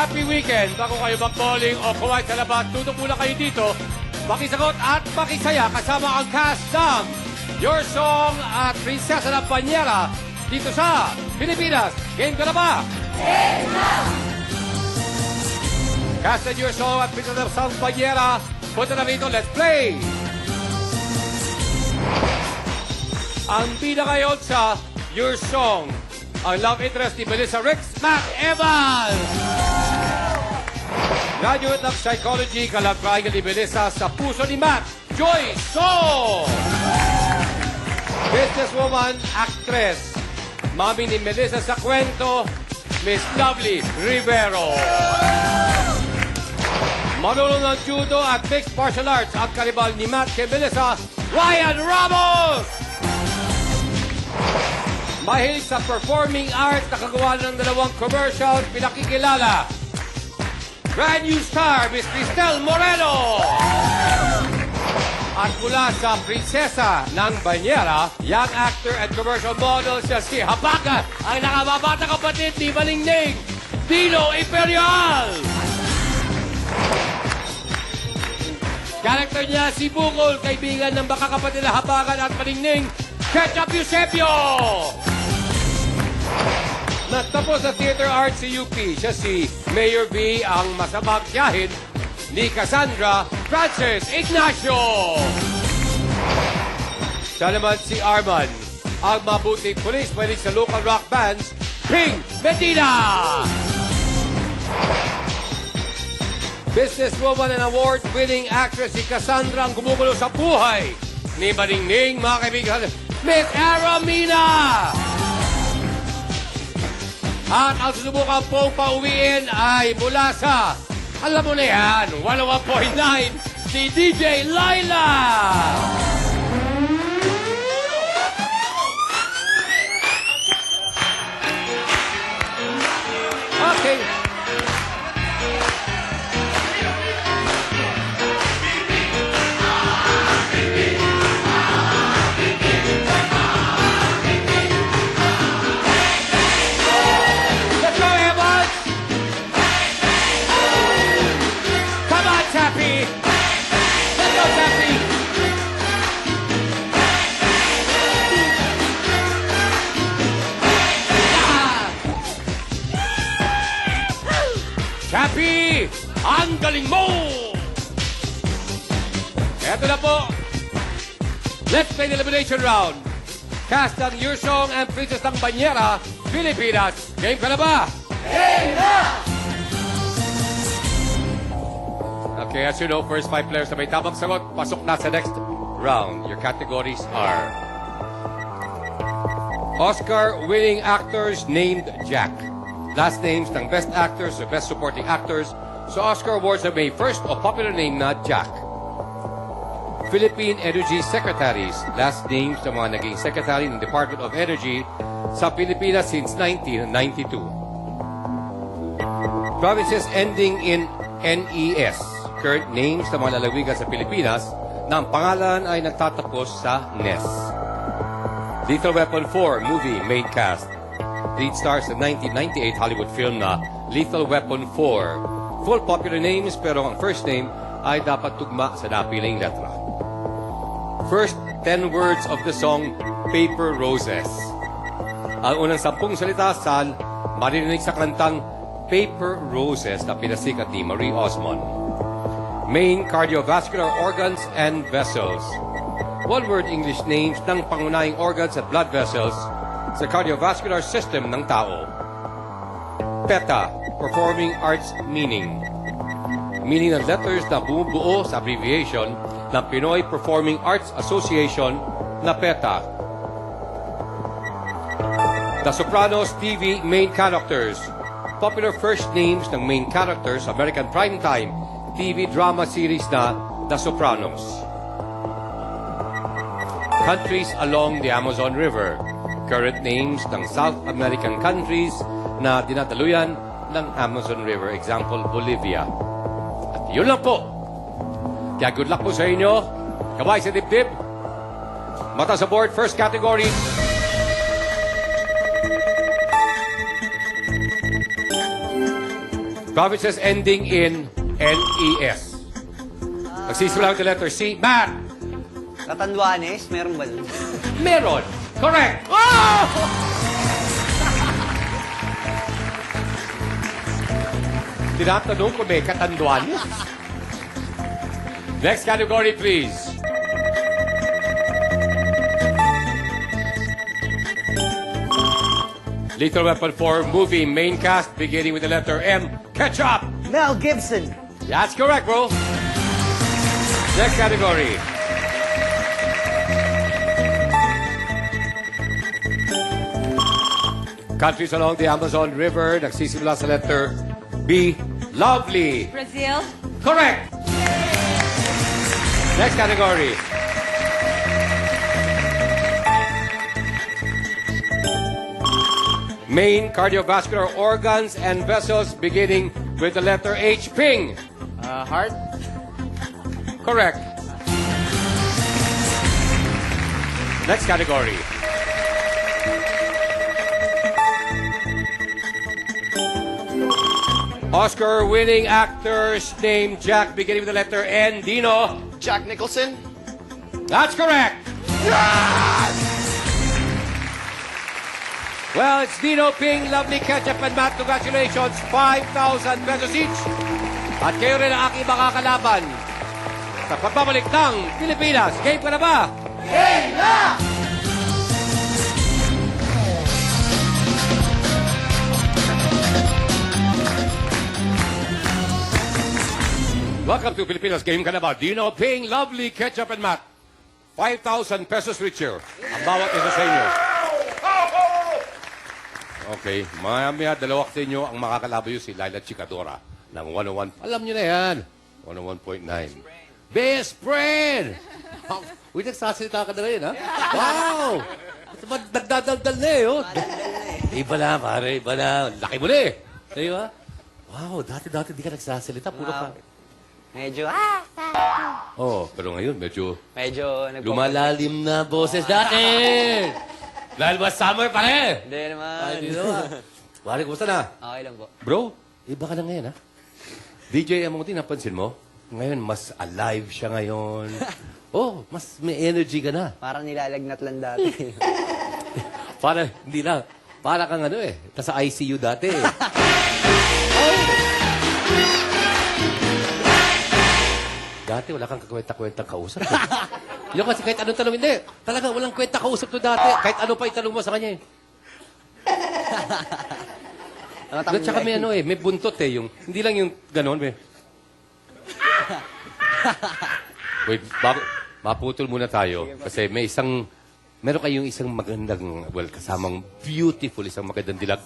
Happy weekend! Bago kayo mag-bowling o kumain sa labas, tutok muna kayo dito. Makisagot at makisaya kasama ang cast ng Your Song at Prinsesa ng Banyera dito sa Pilipinas. Game ka na ba? Game na! Cast ng Your Song at Prinsesa ng Banyera, punta na rito, let's play! Ang bida ngayon sa Your Song, ang love interest ni Melissa Ricks McEvans. Graduate of Psychology, kalab triangle ni Melissa sa puso ni Matt, Joy So. Businesswoman, actress, mami ni Melissa sa kwento, Miss Lovely Rivero. Marunong ng judo at mixed martial arts at karibal ni Matt kay Melissa, Ryan Ramos. Mahilig sa performing arts, nakagawa ng dalawang commercial, pinakikilala. Brand new star, Miss Cristel Moreno. At mula sa Prinsesa ng Banyera, young actor and commercial model siya si Habaga, ang nakababata kapatid ni Balingning, Dino Imperial. Character niya si Bukol, kaibigan ng baka kapatid na Habagan at Balingning, Ketchup Eusebio. Natapos sa theater arts sa UP, siya si Mayor B, ang masamang tiyahin ni Cassandra Francis Ignacio. Siya naman si Arman, ang mabuting pulis pwede sa local rock bands, Ping Medina. Businesswoman and award-winning actress si Cassandra, ang gumugulo sa buhay ni Maningning, mga kaibigan, Miss Aramina. At ang susubukan pong pauwiin ay mula sa, alam mo na yan, 101.9, si DJ Laila! Okay. Tappy! Let's go, Tappy! Tappy! Ang galing mo! Eto na po. Let's play the elimination round. Cast ng Your Song and Princess ng Banyera, Pilipinas. Game ka na ba? Game na! Okay, as you know, first 5 players na may tamang sagot, pasok na sa next round. Your categories are Oscar-winning actors named Jack. Last names ng best actors or best supporting actors. So Oscar Awards na may first o popular name na Jack. Philippine Energy Secretaries. Last names ng mga naging secretary ng Department of Energy sa Pilipinas since 1992. Provinces ending in NES. Current names ng mga lalawigan sa Pilipinas na ang pangalan ay nagtatapos sa NES. Lethal Weapon 4 movie main cast. Lead stars sa 1998 Hollywood film na Lethal Weapon 4. Full popular names pero ang first name ay dapat tugma sa napiling letra. First 10 words of the song Paper Roses. Ang unang 10 salita saan maririnig sa kantang Paper Roses na pinasikat ni Marie Osmond. Main cardiovascular organs and vessels. One-word English names ng pangunahing organs at blood vessels sa cardiovascular system ng tao. PETA, Performing Arts Meaning. Meaning ng letters na bumubuo sa abbreviation ng Pinoy Performing Arts Association na PETA. The Sopranos TV main characters. Popular first names ng main characters sa American primetime TV drama series na The Sopranos. Countries along the Amazon River. Current names ng South American countries na dinadaluyan ng Amazon River. Example, Bolivia. At yun lang po. Kaya good luck po sa inyo. Kabay sa dibdib. Mata sa board, first category. Provinces ending in NES. Nagsisimula ng letter C. Matt! Catanduanes, meron ba dun? Meron. Correct. Oh! Tinatanong ko may Catanduanes. Next category, please. Lethal Weapon 4 movie main cast beginning with the letter M. Ketchup. Mel Gibson. That's correct, bro. Next category. Countries along the Amazon River. Nagsisimula sa letter B. Lovely. Brazil. Correct. Next category. Main cardiovascular organs and vessels beginning with the letter H. Ping. Heart. Correct. Next category. Oscar-winning actors named Jack beginning with the letter N. Dino. Jack Nicholson. That's correct. Well, it's Dino, Ping, Lovely, Ketchup, and Matt. Congratulations. 5,000 pesos each. At kayo rin ang aking makakalaban sa pagbabalik ng Pilipinas. Game ka na ba? Game na! Welcome to Pilipinas. Game ka na ba? Dino, Ping, Lovely, Ketchup, and Matt. 5,000 pesos richer. Ang bawat isa sa inyo. Okay, maya dalawa sa inyo ang makakalaban yun si Laila Chicadora ng 101. Alam nyo na yan. 101.9. Best friend! Uy, nagsasalita ka na rin, ha? Wow! Nagdadaldal na eh, oh. Iba na, pare. Iba na. Laki mo na eh. Di ba? Wow, dati di ka nagsasalita. Puro ka. Medyo, Oh, pero ngayon medyo medyo lumalalim na boses dati. Dahil ba summer pa rin? Hindi naman. Ay, di naman. Pare, kumusta na? Okay lang po. Bro, iba ka na ngayon, ha? DJ Amonti, napansin mo? Ngayon, mas alive siya ngayon. Oh, mas may energy ka na. Parang nilalagnat lang dati. Para, hindi lang. Para kang ano eh. Nasa ICU dati eh. Dati, wala kang kakwenta-kwentang kausap. Yung kasi kahit anong tanong, hindi. Talaga, walang kwenta kausap to dati. Kahit ano pa itanong mo sa kanya eh. At saka may ano eh, may buntot eh. Yung, hindi lang yung ganon, may. Wait, maputol muna tayo. Kasi may isang, meron kayong isang magandang, well, kasamang beautiful, isang magandang dilag.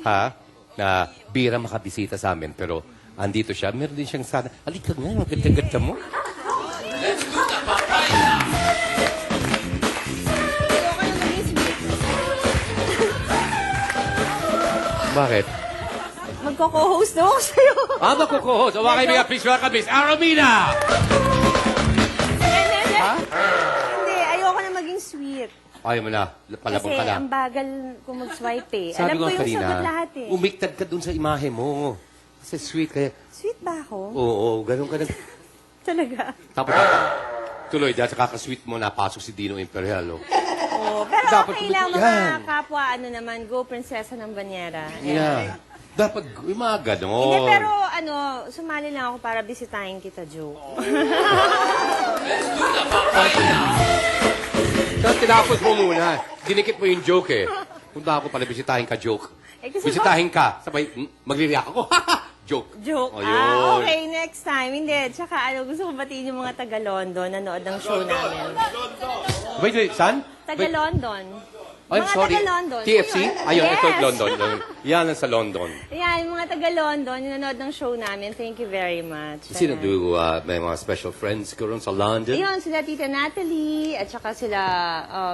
Ha? Na bira makabisita sa amin. Pero, andito siya. Meron din siyang sana. Halika nga, ang ganda-ganda mo. Let's do the papaya! Bakit? Magko-co-host daw ako sa'yo. Magko-co-host. O, wakay mga please welcome Miss Aromina! Ha? Hindi, ayoko na maging sweet. Ayaw mo na. Palabang Kasi ka na. ang bagal ko mag-swipe eh. Sabi Alam ko ko yung kanina, sagot lahat eh. umiktad ka dun sa imahe mo. Kasi sweet kaya. Sweet ba ako? Oo, ganun ka na. Talaga? Tapos, tuloy, dahil sa kakasweet mo, napasok si Dino Imperial. Oh. Oo. Pero Dapat okay lang yan. mga kapwa, ano naman, go prinsesa ng Banyera. Yeah. Dapat, yung mga ganon. Hindi, pero ano, sumali lang ako para bisitahin kita, Joe. Tapos tinapos mo muna. Dinikit mo yung joke eh. Punta ako pala, bisitahin ka, joke. Eh, kasi Bisitahin ka. Sabay, magliriyak ako. joke. Joke. Oh, yun. Okay, next time. Hindi, tsaka ano, gusto ko batiin yung mga taga-London, nanood ng show namin. Wait, saan? Taga-London. I'm Mga sorry. taga-London. TFC? Ayun, Yes. ito, London. Yan ang sa London. Ayan, yung mga taga-London, yung nanood ng show namin. Thank you very much. Sino Ayan. do, may mga special friends ko ron sa London? Ayun, sila Tita Natalie, at saka sila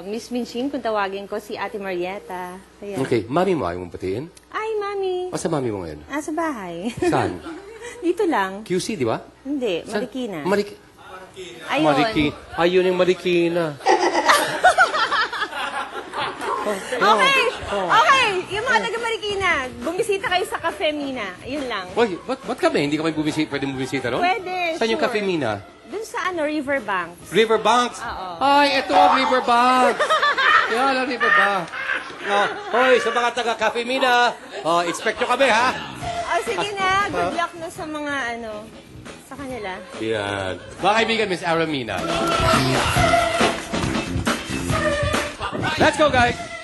Miss Minchin, kung tawagin ko, si Ate Marietta. Ayan. Okay, mami mo, ayaw mong batiin? Ay, Mami. Asa mami mo ngayon? Nasa bahay. Saan? Dito lang. QC, di ba? Hindi, Saan? Marikina. Ayun yung Marikina. Okay, okay. Yung mga taga-Marikina, bumisita kayo sa Cafe Mina. Yun lang. Uy, ba't kami? Hindi kami pwede bumisita, no? Pwede, Saan yung sure. Cafe Mina? Dun sa Riverbanks. Riverbanks? Oo. Ay, ito ang Riverbanks. Yan ang Riverbanks. Hoy, sa mga taga-Cafe Mina, expect nyo kami, ha? Sige na, good luck na sa mga sa kanila. Yan. Mga kaibigan, Miss Aramina. Let's go, guys!